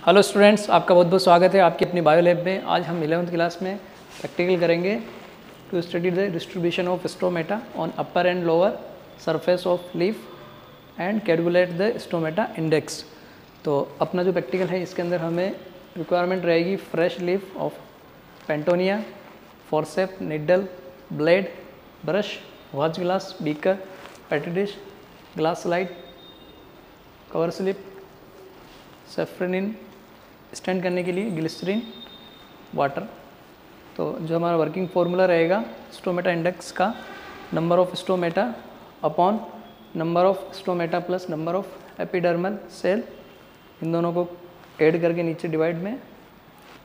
Hello students, आपका बहुत बहुत स्वागत है आपकी अपनी बायो लैब में। आज हम 11th क्लास में प्रैक्टिकल करेंगे to study the distribution of stomata on upper and lower surface of leaf and calculate the stomata index. तो अपना जो प्रैक्टिकल है इसके अंदर हमें रिक्वायरमेंट रहेगी fresh leaf of petunia, forcep, needle, blade, brush, watch glass, beaker, petri dish, glass slide, cover slip, safranin, stain करने के लिए ग्लिसरीन, वाटर। तो जो हमारा वर्किंग फॉर्मूला रहेगा स्टोमेटा इंडेक्स का, number of stomata upon number of stomata plus number of epidermal cell, इन दोनों को ऐड करके नीचे डिवाइड में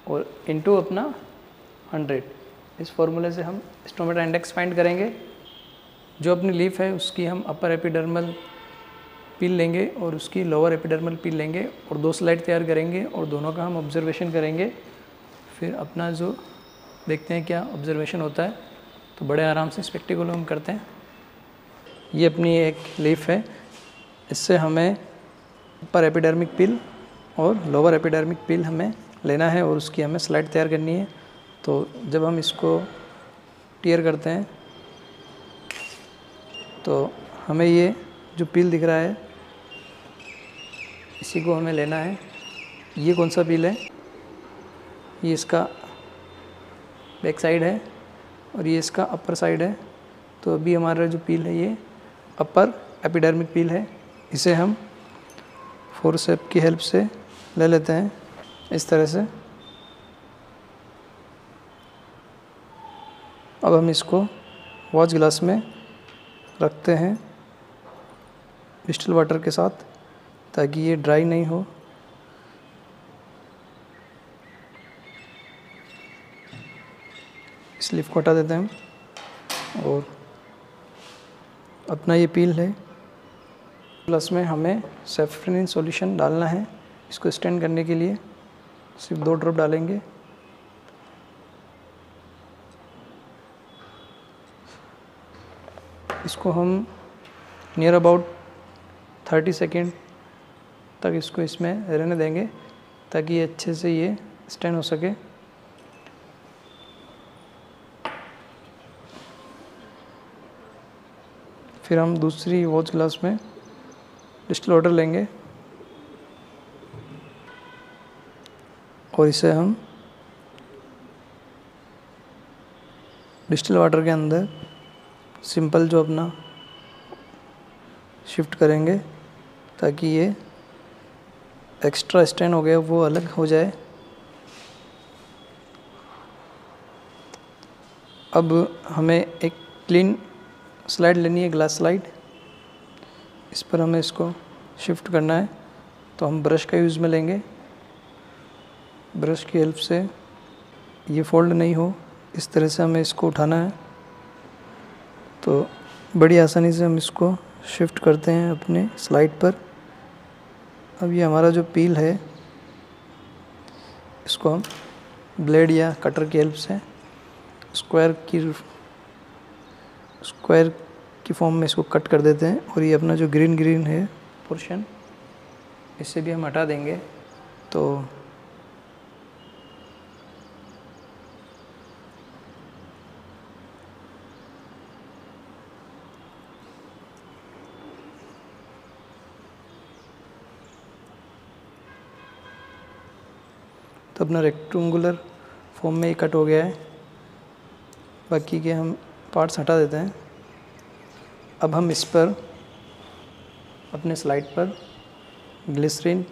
और इनटू अपना 100। इस फॉर्मूले से हम स्टोमेटा इंडेक्स फाइंड करेंगे। जो अपनी लीफ है उसकी हम अपर एपिडर्मल पील लेंगे और उसकी लोअर एपिडर्मल पील लेंगे और दो स्लाइड तैयार करेंगे और दोनों का हम ऑब्जर्वेशन करेंगे। फिर अपना जो देखते हैं क्या ऑब्जर्वेशन होता है। तो बड़े आराम से इस प्रैक्टिकल हम करते हैं। ये अपनी एक लीफ है, इससे हमें अपर एपिडर्मिक पील और लोअर एपिडर्मिक पील हमें लेना है और उसकी हमें स्लाइड तैयार करनी है। तो जब हम इसको टीयर करते हैं तो हमें ये जो पील दिख रहा है इसी को हमें लेना है। ये कौन सा पील है? ये इसका बैक साइड है और ये इसका अपर साइड है। तो अभी हमारा जो पील है ये अपर एपिडर्मिक पील है। इसे हम फोर्सेप की हेल्प से ले लेते हैं इस तरह से। अब हम इसको वॉच ग्लास में रखते हैं डिस्टिल वाटर के साथ ताकि ये ड्राई नहीं हो। इस लीफ को हटा देते हैं हम और अपना ये पील है। प्लस में हमें सेफ्रेनिन सॉल्यूशन डालना है। इसको स्टैंड करने के लिए सिर्फ 2 ड्रॉप डालेंगे। इसको हम नियर अबाउट 30 सेकेंड तक इसको इसमें रहने देंगे ताकि ये अच्छे से ये स्टैंड हो सके। फिर हम दूसरी वॉच ग्लास में डिस्टिल वाटर लेंगे और इसे हम डिस्टिल वाटर के अंदर सिंपल जो अपना शिफ्ट करेंगे ताकि ये एक्स्ट्रा स्टैंड हो गया वो अलग हो जाए। अब हमें एक क्लीन स्लाइड लेनी है, ग्लास स्लाइड। इस पर हमें इसको शिफ्ट करना है। तो हम ब्रश का यूज़ में लेंगे। ब्रश की हेल्प से ये फोल्ड नहीं हो इस तरह से हमें इसको उठाना है। तो बड़ी आसानी से हम इसको शिफ्ट करते हैं अपने स्लाइड पर। अब ये हमारा जो पील है इसको हम ब्लेड या कटर की हेल्प से स्क्वायर की फॉर्म में इसको कट कर देते हैं और ये अपना जो ग्रीन है पोर्शन इसे भी हम हटा देंगे। तो अपना रेक्टेंगुलर फॉर्म में ये कट हो गया है। बाकी के हम पार्ट्स हटा देते हैं। अब हम इस पर अपने स्लाइड पर ग्लिसरीन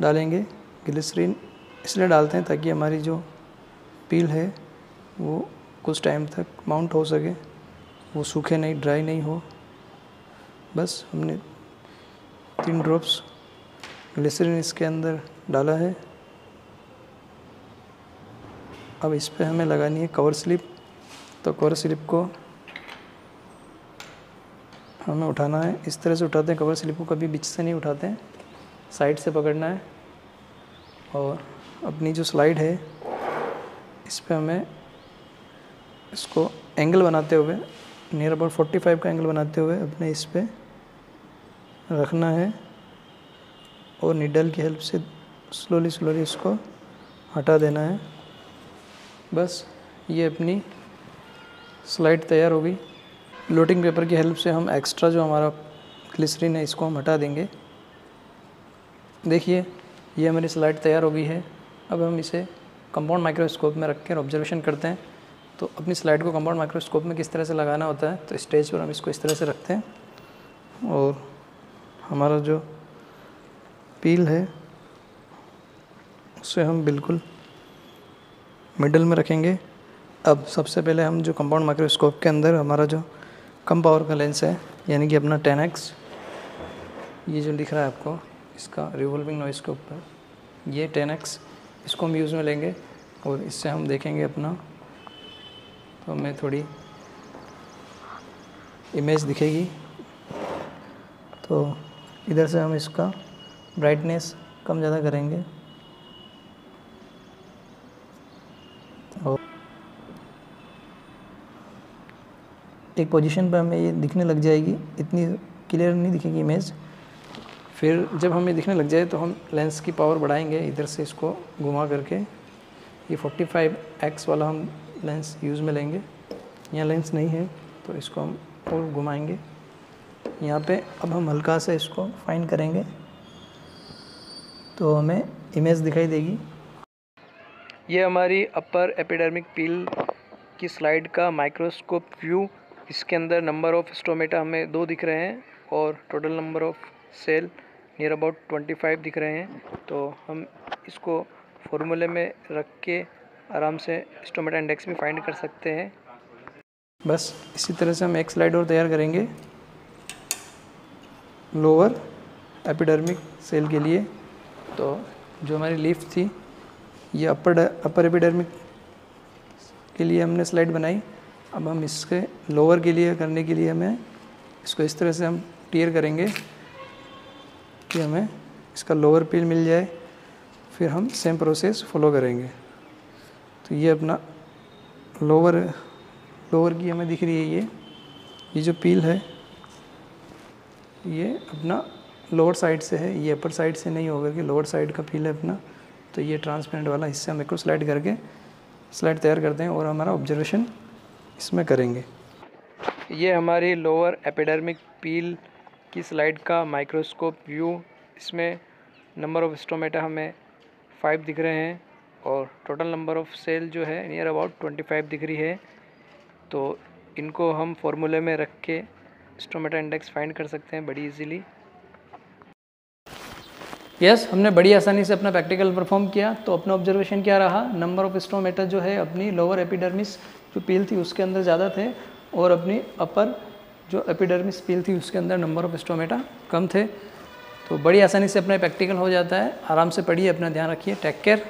डालेंगे। ग्लिसरीन इसलिए डालते हैं ताकि हमारी जो पील है वो कुछ टाइम तक माउंट हो सके, वो सूखे नहीं, ड्राई नहीं हो। बस हमने 3 ड्रॉप्स ग्लिसरीन इसके अंदर डाला है। अब इस पे हमें लगानी है कवर स्लिप। तो कवर स्लिप को हमें उठाना है, इस तरह से उठाते हैं। कवर स्लिप को कभी बीच से नहीं उठाते हैं, साइड से पकड़ना है। और अपनी जो स्लाइड है इस पे हमें इसको एंगल बनाते हुए नियर अबाउट 45 का एंगल बनाते हुए अपने इस पे रखना है और निडल की हेल्प से स्लोली इसको हटा देना है। बस ये अपनी स्लाइड तैयार हो गई। ब्लोटिंग पेपर की हेल्प से हम एक्स्ट्रा जो हमारा ग्लिसरीन है इसको हम हटा देंगे। देखिए ये हमारी स्लाइड तैयार हो गई है। अब हम इसे कंपाउंड माइक्रोस्कोप में रख कर ऑब्जर्वेशन करते हैं। तो अपनी स्लाइड को कंपाउंड माइक्रोस्कोप में किस तरह से लगाना होता है, तो स्टेज पर हम इसको इस तरह से रखते हैं और हमारा जो पील है उसे हम बिल्कुल मिडल में रखेंगे। अब सबसे पहले हम जो कंपाउंड माइक्रोस्कोप के अंदर हमारा जो कम पावर का लेंस है, यानी कि अपना 10x, ये जो दिख रहा है आपको इसका रिवॉल्विंग नॉइज़ के ऊपर, ये 10x, इसको हम यूज़ में लेंगे और इससे हम देखेंगे अपना, तो हमें थोड़ी इमेज दिखेगी। तो इधर से हम इसका ब्राइटनेस कम ज़्यादा करेंगे और एक पोजीशन पर हमें ये दिखने लग जाएगी, इतनी क्लियर नहीं दिखेगी इमेज। फिर जब हमें दिखने लग जाए तो हम लेंस की पावर बढ़ाएंगे, इधर से इसको घुमा करके। ये 45x वाला हम लेंस यूज़ में लेंगे। यहाँ लेंस नहीं है तो इसको हम और घुमाएंगे यहाँ पे। अब हम हल्का सा इसको फाइन करेंगे तो हमें इमेज दिखाई देगी। ये हमारी अपर एपिडर्मिक पील की स्लाइड का माइक्रोस्कोप व्यू। इसके अंदर नंबर ऑफ स्टोमेटा हमें 2 दिख रहे हैं और total number of cell near about 25 दिख रहे हैं। तो हम इसको फॉर्मूले में रख के आराम से स्टोमेटा इंडेक्स भी फाइंड कर सकते हैं। बस इसी तरह से हम एक स्लाइड और तैयार करेंगे लोअर एपिडर्मिक सेल के लिए। तो जो हमारी लीफ थी ये अपर एपिडर्मिक के लिए हमने स्लाइड बनाई। अब हम इसके लोअर के लिए करने के लिए हमें इसको इस तरह से हम टियर करेंगे कि हमें इसका लोअर पील मिल जाए। फिर हम सेम प्रोसेस फॉलो करेंगे। तो ये अपना लोअर की हमें दिख रही है ये जो पील है ये अपना लोअर साइड से है, ये अपर साइड से नहीं होकर के लोअर साइड का पील है अपना। तो ये ट्रांसपेरेंट वाला हिस्सा हम इसको स्लाइड करके स्लाइड तैयार करते हैं और हमारा ऑब्जर्वेशन इसमें करेंगे। ये हमारी लोअर एपिडर्मिक पील की स्लाइड का माइक्रोस्कोप व्यू। इसमें नंबर ऑफ स्टोमेटा हमें 5 दिख रहे हैं और टोटल नंबर ऑफ सेल जो है नियर अबाउट 25 दिख रही है। तो इनको हम फॉर्मूले में रख के स्टोमेटा इंडेक्स फाइंड कर सकते हैं बड़ी इजीली। यस, हमने बड़ी आसानी से अपना प्रैक्टिकल परफॉर्म किया। तो अपना ऑब्जर्वेशन क्या रहा, नंबर ऑफ स्टोमेटा जो है अपनी लोअर एपिडर्मिस जो पील थी उसके अंदर ज़्यादा थे और अपनी अपर जो एपिडर्मिस पील थी उसके अंदर नंबर ऑफ स्टोमेटा कम थे। तो बड़ी आसानी से अपना प्रैक्टिकल हो जाता है। आराम से पढ़िए, अपना ध्यान रखिए। Take care.